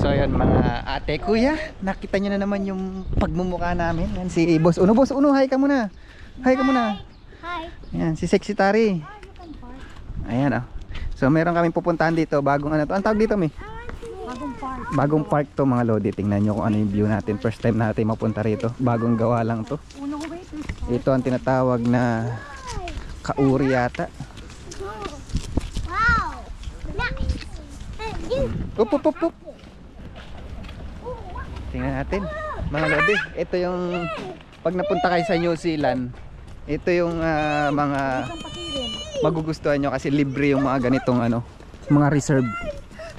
So yun mga ate, kuya, nakita nyo na naman yung pagmumukha namin. Yan si Boss Uno. Boss Uno, hi ka muna. Hi ka muna. Hi. Yan si Sexy Tari. Ayan oh. So meron kaming pupuntahan dito, bagong ano to. Ang tawag dito, Mi? Bagong park. Bagong park to mga lodi. Tingnan nyo kung ano yung view natin. First time natin mapunta rito. Bagong gawa lang to. Ito ang tinatawag na Kauri yata. Wow. Nice. Up, up, up, up. Tingnan natin mga lodi. Ito yung pag napunta kayo sa New Zealand, ito yung mga magugustuhan nyo kasi libre yung mga ganitong ano, mga reserve.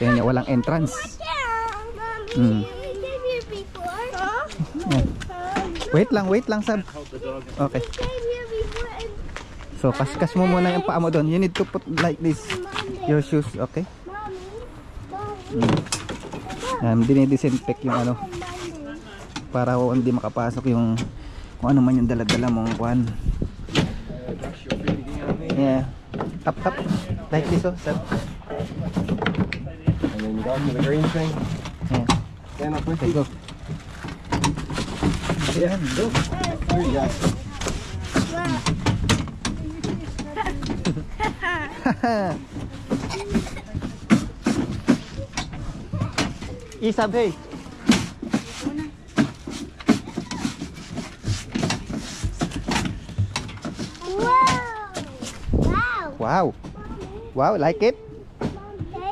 Tingnan nyo, walang entrance. Wait lang sab. Okay. So kaskas mo muna yung paa mo doon. You need to put like this your shoes, okay? Dinidisinfect yung ano para hindi makapasok yung kung ano man yung dala-dala mong kuhan. Yeah. Tap like this, oh, sir. And then you go to the green thing. Yeah. Stand up with Okay, go. Ayan, go. Here you go. Isab, hey. Wow. Wow, like it?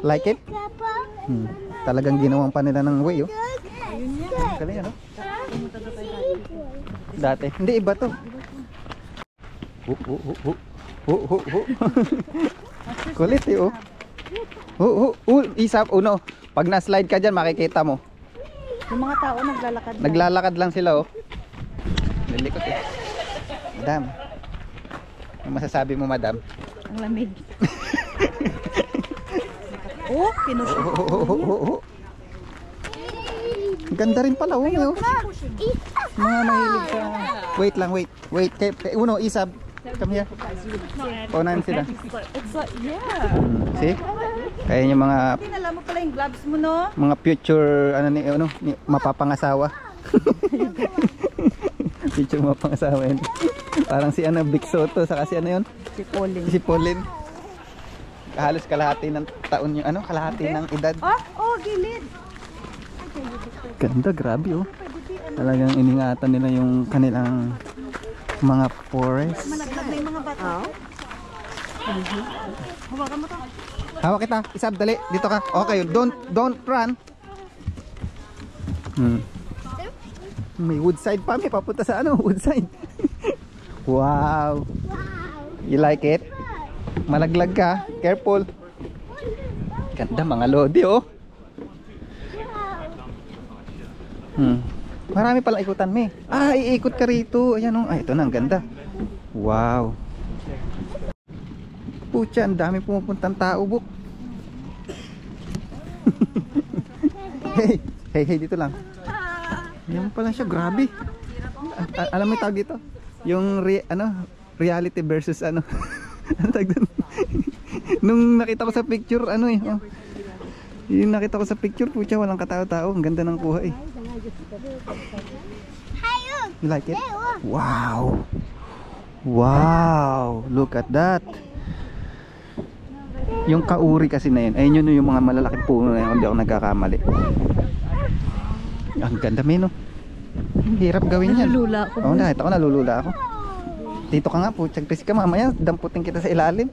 Like it? Talagang ginawan pa nila ng way, oh. Galing, ano? Dati. Hindi, iba to. Kulit, eh, oh. Isab, uno. Pag na-slide ka dyan, makikita mo. Yung mga tao naglalakad. Naglalakad lang sila, oh. Lilikot, eh. Madam. Ano masasabi mo, madam? Ang lamig. Oh, pinusok. Ganda rin pala, oh. Mga mahilig sa... Wait lang, wait. Wait, uno, Isab. Come here. Paunahan sila. It's like, yeah. See? Kaya yung mga... Pinala mo pala yung gloves mo, no? Mga future, mapapangasawa. Future mapapangasawa yun. Parang si Big Soto, saka si yun? Si Pauline. Si Pauline. Halos kalahati ng taon yung kalahati ng edad. Oh, gilid. Ganda, grabe, oh. Talagang iningatan nila yung kanilang mga forest. Malaglag na yung mga bata. Hawakan mo to. Hawak kita, Isab, dali. Dito ka. Okay, don't run. May woodside pa, may papunta sa woodside. Wow. You like it? Malaglag ka. Careful. Ganda mga lodi, oh. Marami palang ikutan, me. Iikot ka rito. Ayan, oh. Ito na, ang ganda. Wow. Pucha, ang dami pumupuntang tao, buk. Hey, dito lang. Yan pa lang siya, grabe. Alam mo yung tawag dito? Yung reality versus ano tawag doon? Nung nakita ko sa picture, yung nakita ko sa picture, pucha, walang katao-tao. Ang ganda ng kuha, eh. You like it? Wow. Wow, look at that. Yung Kauri kasi na yun, ayun yun yung mga malalaking puno na yun, hindi ako nagkakamali. Ang ganda, no? Hirap gawin yan. Nalulula ako. Oo, nakita ko, nalulula ako. Dito ka nga po, tsagpis ka mamaya, damputin kita sa ilalim.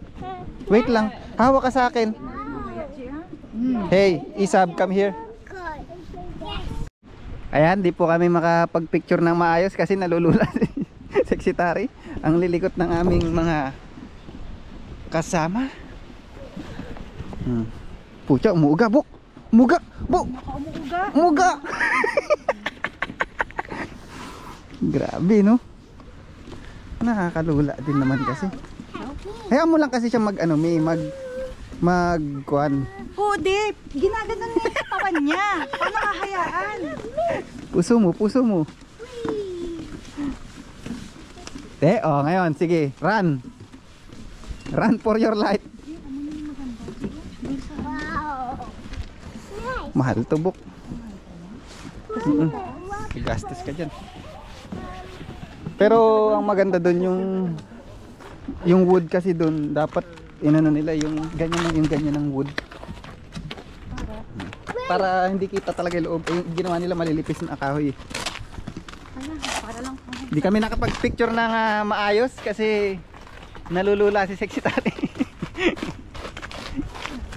Wait lang, hawak ka sa akin. Hey, Isab, come here. Ayan, di po kami makapag-picture ng maayos kasi nalulula si Sexy Tari. Ang lilikot ng aming mga kasama. Pucha, umuuga, buk. Umuga, buk. Umuga. Grabe, no? Nakakalula din naman kasi. Hayaan mo lang kasi siya magkuhan. Pudi, ginaganon niya yung katawan niya. Paano nakahayaan? Puso mo. Ngayon, sige, run. Run for your life. Wow. Nice. Mahal to, Bok. Gastos ka dyan. Pero ang maganda doon yung wood kasi doon dapat inano nila yung ganyan ng wood. Para hindi kita talaga yung loob. Ginawa nila malilipis na kahoy. Para lang. Hindi kami nakapag-picture ng maayos kasi nalulula si Sexy Tati.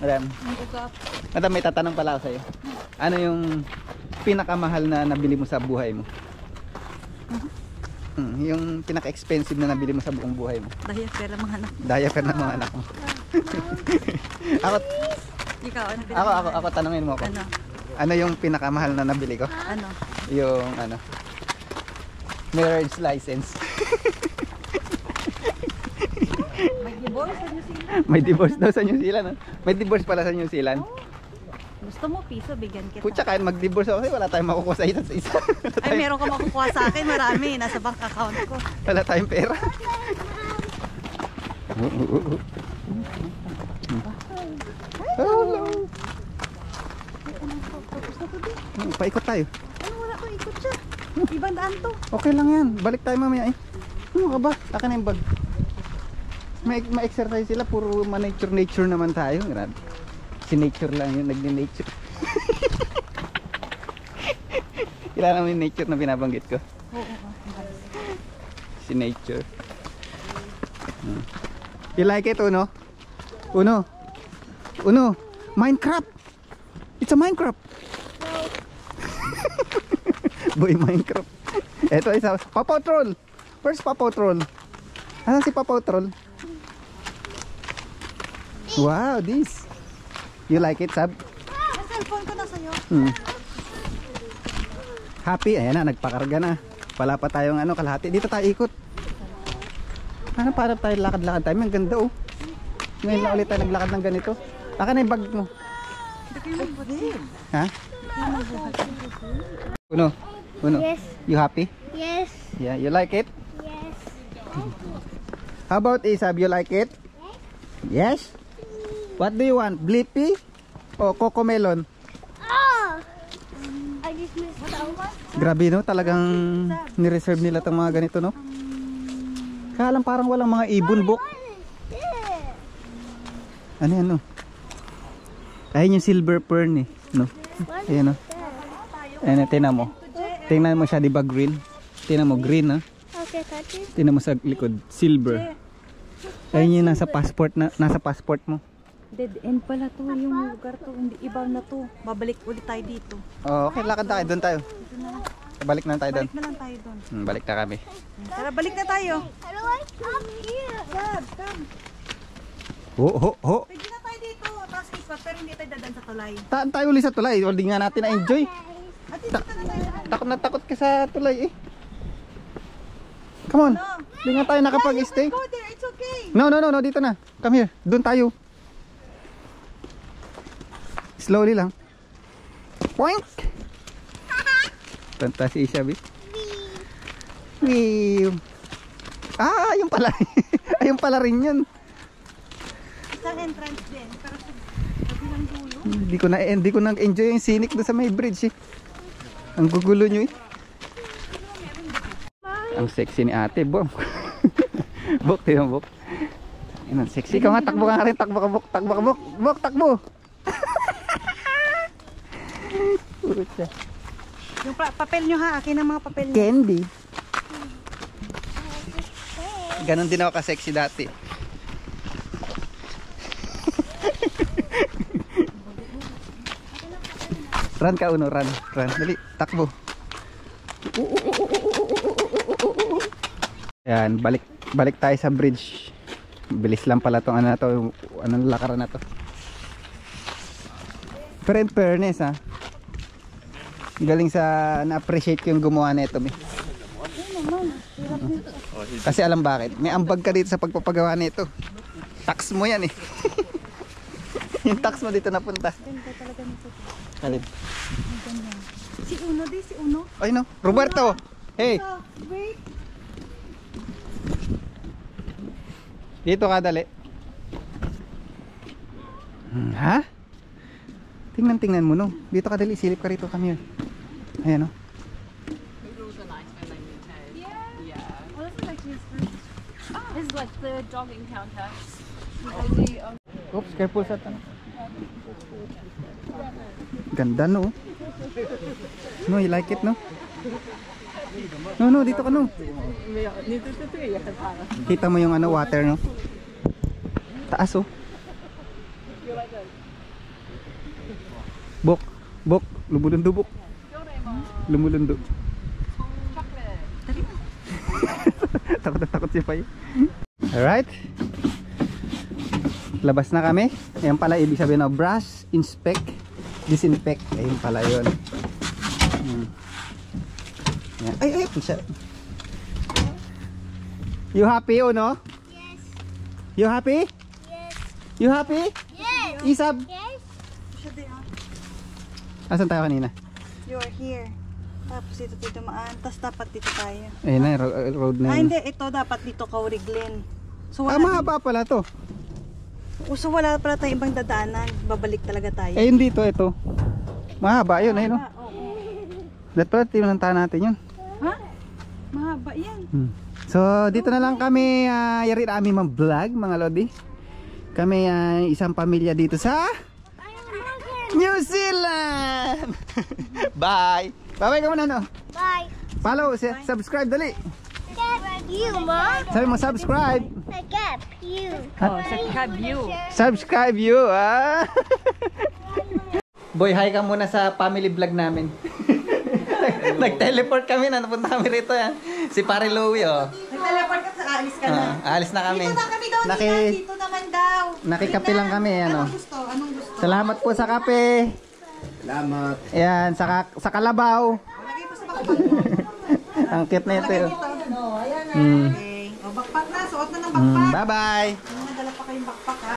Madam, may tatanong pala ako sa'yo. Ano yung pinakamahal na nabili mo sa buhay mo? Yung pinaka-expensive na nabili mo sa buong buhay mo? Diaper ng mga anak. Diaper ng mga anak mo. Ako tanungin mo ako. Ano? Ano yung pinakamahal na nabili ko? Ano? Yung marriage license. May divorce sa New Zealand. May divorce daw sa New Zealand. May divorce pala sa New Zealand. Gusto mo piso, bigyan kita. Putya, kahit mag-divorce ako kasi wala tayong makukuha sa isa't isa. Ay, meron ka makukuha sa akin. Marami. Nasa bank account ko. Wala tayong pera. Hello. Paikot tayo. Ano, wala ko ikot siya. Ibang daan to. Okay lang yan. Balik tayo mamaya eh. Ano ka ba? Akin na yung bag. Ma-exercise sila. Puro nature naman tayo. Grabe. Si nature lang yun. Nagni-nature. Kilala mo yung nature na binabanggit ko? Oo. Si nature. You like it, Uno? Uno? Minecraft! It's a Minecraft! Boy, Minecraft. Eto isa. Papaw Troll! Where's Papaw Troll? Asan si Papaw Troll? Wow, this! You like it, Sab? Yung cellphone ko na sa'yo. Happy? Ayan na, nagpakarga na. Wala pa tayong kalahati. Dito tayo ikot. Ano para tayo lakad-lakad tayo? Ang ganda oh. Ngayon na ulit tayo naglakad ng ganito. Akin na yung bag mo. Ha? Uno? Yes. You happy? Yes. Yeah, you like it? Yes. How about Isab? You like it? Yes? What do you want? Blippi? O Coco Melon? Oh! I just missed that one. Grabe no, talagang nireserve nila itong mga ganito no. Kaya lang parang walang mga ibon, Bok. Ano yan no? Ayun yung silver fern eh, no? Ayan no. Ayan, tingnan mo. Tingnan mo siya, di ba green? Tingnan mo, green ha. Okay, touch it. Tingnan mo sa likod, silver. Ayun yung nasa passport mo. Dead end pala to. Yung lugar to. Hindi, iba na to. Babalik ulit tayo dito. Oh, okay, lakad tayo, doon tayo. Balik na tayo doon. Balik na lang tayo doon. Balik na kami. Tara, balik na tayo. How do I come here? Dad, come. Ho. Pwede na tayo dito. Tapos ikot, pero hindi tayo dadan sa tulay. Taan tayo ulit sa tulay. Hindi nga natin na-enjoy. At dito na tayo. Takot na takot ka sa tulay eh. Come on. Hindi nga tayo nakapag-stay. Go there, it's okay. No. Dito na. Come here. Doon tayo. Slowly lang. Poink! Tanta si Isabi. Wee! Ah, yung pala. Ayun pala rin yun. Isang entrance din. Pero sa kabilang dulo. Hindi ko na-enjoy yung scenic doon sa may bridge eh. Ang gugulo nyo eh. Ang sexy ni ate, Bok. Bok, tiyo Bok. Ang sexy ka nga, takbo ka rin, takbo ka Bok. Bok, takbo. Purot siya. Yung papel nyo ha, akin ang mga papel nyo. Candy. Ganon din ako ka-sexy dati. Run ka Uno, run. Dali, takbo. Yan, balik tayo sa bridge. Bilis lang pala tong anong lakaran na to. Pero in fairness ha, galing sa na-appreciate ko yung gumawa nito eh. Kasi alam bakit? May ambag ka dito sa pagpapagawa nito. Tax mo yan eh. Yung tax mo dito napunta. Alin? Si Uno di, si Uno. Ay no, Roberto. Hey. Wait. Dito ka dali. Ha? Tingnan mo no. Dito ka dali, silip ka rito, come here. Ayan no. It's like the jogging counter. Oops, careful sa tanong. Ganda no. No, you like it no? No, dito ka no. Kita mo yung ano, water no? Taas oh. Bok, lumulundo bok. Lumulundo. Takot si Pai. Alright. Labas na kami. Ayan pala ibig sabihin na brush, inspect, disinfect. Ayun pala yun. Ay, pusa. You happy o no? Yes. You happy? Yes. You happy? Yes. Isab? Yes. Asan tayo kanina? You are here. Tapos dito dumaan. Tapos dapat dito tayo. Ayun na, road na yun. Hindi. Ito dapat dito Kauri Glen. So Mahaba pala to. So wala pala tayong ibang dadaanan. Babalik talaga tayo. Ayun dito, ito. Mahaba yun, ayun no? Oo. Dapat pala tinuntahan natin yun. Ha? Mahaba yan. So dito na lang kami yari na aming mga vlog mga lodi. Kami isang pamilya dito sa New Zealand. Bye. Bye ka muna no. Bye. Follow, subscribe dali. Get you, Mom. Sabi mo subscribe. I get you. Oh, subscribe you. Subscribe you Boy, hi ka muna sa family vlog namin. Nag-teleport kami na, napunta kami rito yan. Si Pare Louie oh. Nag-teleport ka sa alis ka na. Alis na kami. Dito na kami daw. Dito naman daw. Nakikape lang kami ano. Anong gusto? Anong gusto? Salamat po sa kape. Salamat. Ayan, sa kalabaw. Lagay po sa backpack. Ang cute na ito. Lagay dito. Okay. O, backpack na. Suot na ng backpack. Bye-bye. Nadala pa kayong backpack ha.